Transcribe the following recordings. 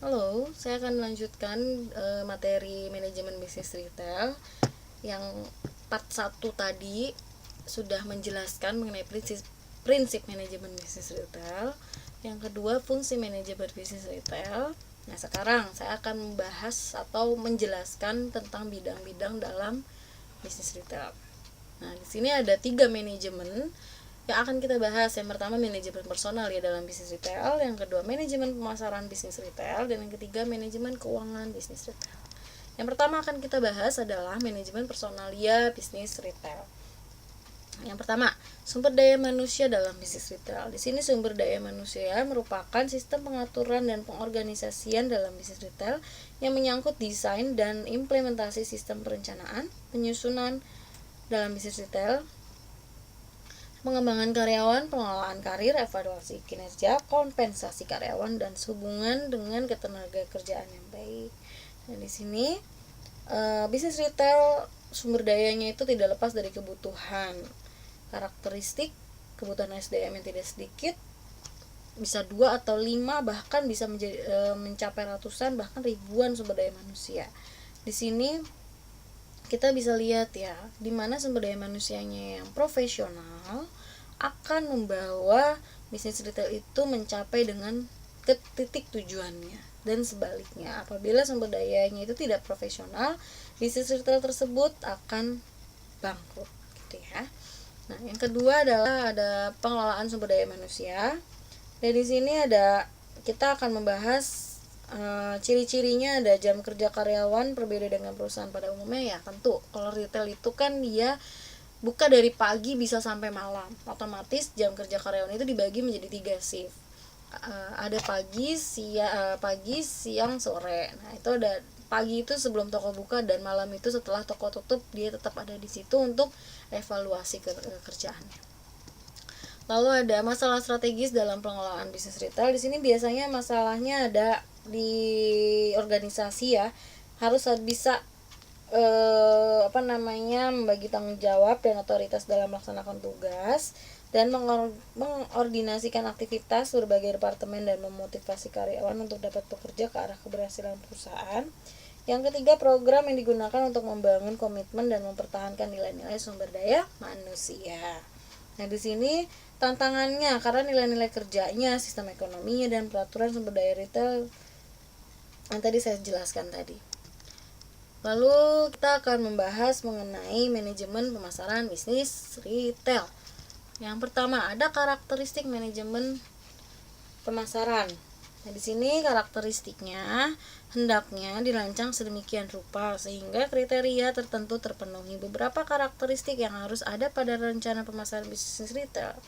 Halo, saya akan melanjutkan materi manajemen bisnis retail. Yang part 1 tadi sudah menjelaskan mengenai prinsip manajemen bisnis retail. Yang kedua, fungsi manajemen bisnis retail. Nah, sekarang saya akan membahas atau menjelaskan tentang bidang-bidang dalam bisnis retail. Nah, di sini ada 3 manajemen yang akan kita bahas. Yang pertama, manajemen personal ya dalam bisnis retail, yang kedua manajemen pemasaran bisnis retail, dan yang ketiga manajemen keuangan bisnis retail. Yang pertama akan kita bahas adalah manajemen personalia bisnis retail. Yang pertama, sumber daya manusia dalam bisnis retail. Di sini sumber daya manusia merupakan sistem pengaturan dan pengorganisasian dalam bisnis retail yang menyangkut desain dan implementasi sistem perencanaan, penyusunan dalam bisnis retail, pengembangan karyawan, pengelolaan karir, evaluasi kinerja, kompensasi karyawan, dan hubungan dengan ketenagakerjaan yang baik. Nah, di sini bisnis retail sumber dayanya itu tidak lepas dari kebutuhan, karakteristik, kebutuhan SDM yang tidak sedikit, bisa 2 atau 5, bahkan bisa mencapai ratusan bahkan ribuan sumber daya manusia. Di sini kita bisa lihat ya, di mana sumber daya manusianya yang profesional akan membawa bisnis retail itu mencapai dengan ke titik tujuannya, dan sebaliknya apabila sumber dayanya itu tidak profesional, bisnis retail tersebut akan bangkrut gitu ya. Nah, yang kedua adalah ada pengelolaan sumber daya manusia. Dan di sini kita akan membahas ciri-cirinya. Ada jam kerja karyawan berbeda dengan perusahaan pada umumnya ya. Tentu kalau retail itu kan dia buka dari pagi bisa sampai malam, otomatis jam kerja karyawan itu dibagi menjadi 3 shift. Ada pagi, siang, sore. Nah, itu ada pagi itu sebelum toko buka, dan malam itu setelah toko tutup dia tetap ada di situ untuk evaluasi kerjaannya. Lalu ada masalah strategis dalam pengelolaan bisnis retail. Di sini biasanya masalahnya ada di organisasi ya. Harus bisa membagi tanggung jawab dan otoritas dalam melaksanakan tugas, dan mengordinasikan aktivitas berbagai departemen dan memotivasi karyawan untuk dapat bekerja ke arah keberhasilan perusahaan. Yang ketiga, program yang digunakan untuk membangun komitmen dan mempertahankan nilai-nilai sumber daya manusia. Nah, di sini tantangannya karena nilai-nilai kerjanya, sistem ekonominya, dan peraturan sumber daya retail yang tadi saya jelaskan tadi. Lalu kita akan membahas mengenai manajemen pemasaran bisnis retail. Yang pertama, ada karakteristik manajemen pemasaran. Nah, di sini karakteristiknya hendaknya dirancang sedemikian rupa sehingga kriteria tertentu terpenuhi. Beberapa karakteristik yang harus ada pada rencana pemasaran bisnis retail: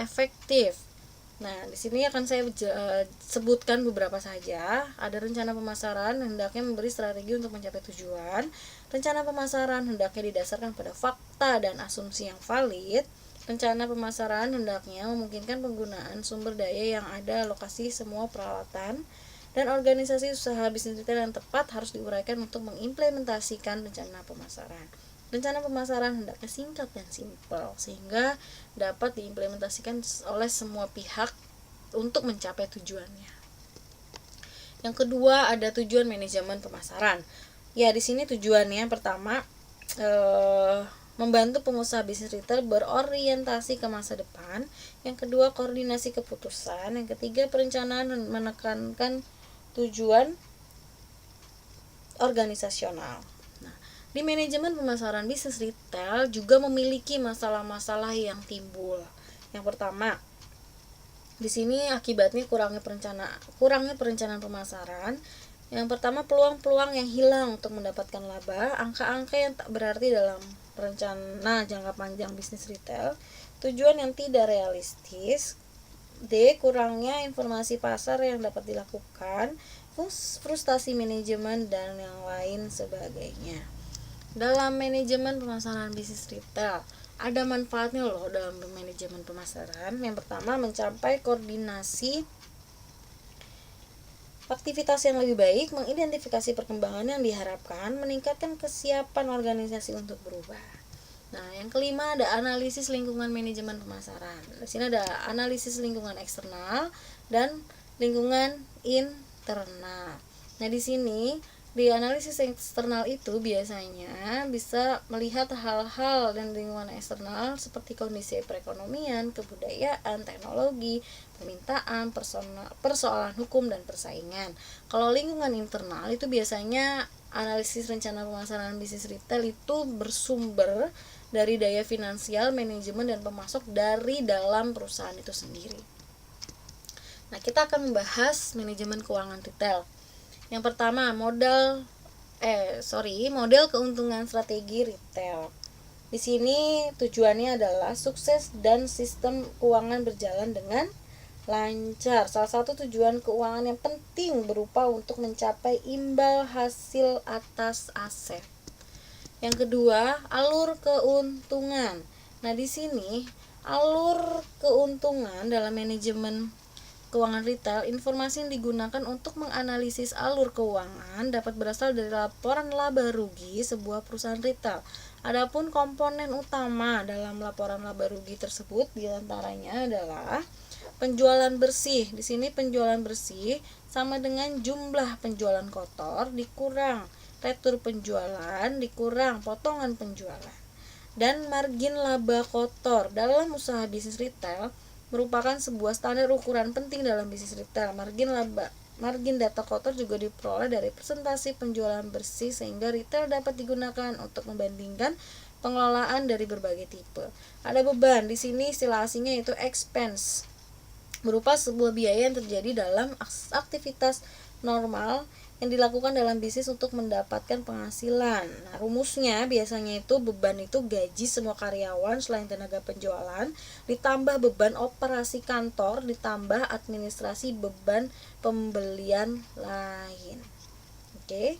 efektif. Nah, di sini akan saya sebutkan beberapa saja. Ada rencana pemasaran hendaknya memberi strategi untuk mencapai tujuan. Rencana pemasaran hendaknya didasarkan pada fakta dan asumsi yang valid. Rencana pemasaran hendaknya memungkinkan penggunaan sumber daya yang ada, lokasi semua peralatan, dan organisasi usaha bisnis retail yang tepat harus diuraikan untuk mengimplementasikan rencana pemasaran. Rencana pemasaran hendaknya singkat dan simpel sehingga dapat diimplementasikan oleh semua pihak untuk mencapai tujuannya. Yang kedua, ada tujuan manajemen pemasaran. Ya, di sini tujuannya pertama membantu pengusaha bisnis retail berorientasi ke masa depan. Yang kedua, koordinasi keputusan. Yang ketiga, perencanaan dan menekankan tujuan organisasional. Nah, di manajemen pemasaran bisnis retail juga memiliki masalah-masalah yang timbul. Yang pertama, di sini akibatnya kurangnya perencanaan pemasaran. Yang pertama, peluang-peluang yang hilang untuk mendapatkan laba, angka-angka yang tak berarti dalam rencana jangka panjang bisnis retail, tujuan yang tidak realistis. D. Kurangnya informasi pasar yang dapat dilakukan, frustasi manajemen, dan yang lain sebagainya. Dalam manajemen pemasaran bisnis retail, ada manfaatnya loh dalam manajemen pemasaran. Yang pertama, mencapai koordinasi aktivitas yang lebih baik, mengidentifikasi perkembangan yang diharapkan, meningkatkan kesiapan organisasi untuk berubah. Nah, yang kelima ada analisis lingkungan manajemen pemasaran. Di sini ada analisis lingkungan eksternal dan lingkungan eksternal. Nah, di sini di analisis eksternal itu biasanya bisa melihat hal-hal dan lingkungan eksternal seperti kondisi perekonomian, kebudayaan, teknologi, permintaan, persoalan hukum dan persaingan. Kalau lingkungan internal itu biasanya analisis rencana pemasaran bisnis retail itu bersumber dari daya finansial, manajemen, dan pemasok dari dalam perusahaan itu sendiri. Nah, kita akan membahas manajemen keuangan retail. Yang pertama, model keuntungan strategi retail. Di sini tujuannya adalah sukses dan sistem keuangan berjalan dengan lancar. Salah satu tujuan keuangan yang penting berupa untuk mencapai imbal hasil atas aset. Yang kedua, alur keuntungan. Nah, di sini alur keuntungan dalam manajemen keuangan retail, informasi yang digunakan untuk menganalisis alur keuangan dapat berasal dari laporan laba rugi sebuah perusahaan retail. Adapun komponen utama dalam laporan laba rugi tersebut diantaranya adalah penjualan bersih. Di sini penjualan bersih sama dengan jumlah penjualan kotor dikurang retur penjualan dikurang potongan penjualan. Dan margin laba kotor dalam usaha bisnis retail merupakan sebuah standar ukuran penting dalam bisnis retail. Margin data kotor juga diperoleh dari presentasi penjualan bersih sehingga retail dapat digunakan untuk membandingkan pengelolaan dari berbagai tipe. Ada beban, di sini istilah asingnya itu expense, berupa sebuah biaya yang terjadi dalam aktivitas normal yang dilakukan dalam bisnis untuk mendapatkan penghasilan. Nah, rumusnya biasanya itu beban itu gaji semua karyawan selain tenaga penjualan, ditambah beban operasi kantor, ditambah administrasi beban pembelian lain. Oke.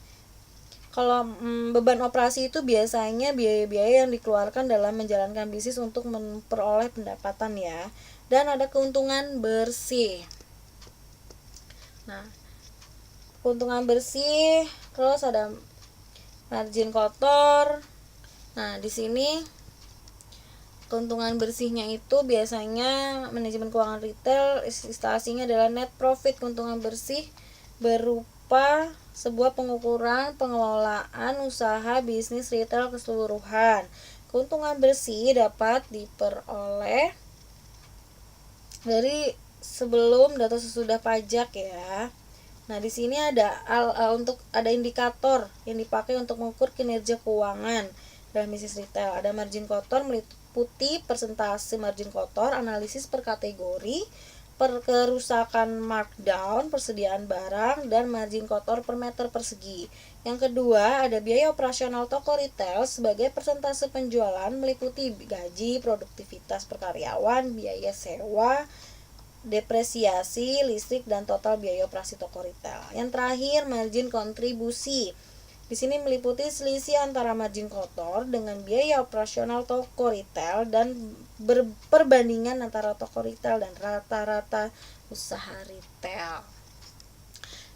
Kalau beban operasi itu biasanya biaya-biaya yang dikeluarkan dalam menjalankan bisnis untuk memperoleh pendapatan ya. Dan ada keuntungan bersih. Nah, keuntungan bersih, terus ada margin kotor. Nah, di sini keuntungan bersihnya itu biasanya manajemen keuangan retail istilah adalah net profit. Keuntungan bersih berupa sebuah pengukuran pengelolaan usaha bisnis retail keseluruhan. Keuntungan bersih dapat diperoleh dari sebelum atau sesudah pajak ya. Nah, di sini ada indikator yang dipakai untuk mengukur kinerja keuangan dalam bisnis retail. Ada margin kotor meliputi persentase margin kotor, analisis per kategori, kerusakan markdown, persediaan barang, dan margin kotor per meter persegi. Yang kedua, ada biaya operasional toko retail sebagai persentase penjualan meliputi gaji, produktivitas per karyawan, biaya sewa, depresiasi, listrik, dan total biaya operasi toko retail. Yang terakhir, margin kontribusi. Di sini meliputi selisih antara margin kotor dengan biaya operasional toko retail dan perbandingan antara toko retail dan rata-rata usaha retail.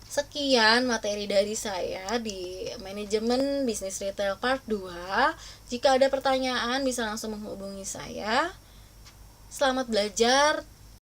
Sekian materi dari saya di manajemen bisnis retail part 2. Jika ada pertanyaan bisa langsung menghubungi saya. Selamat belajar.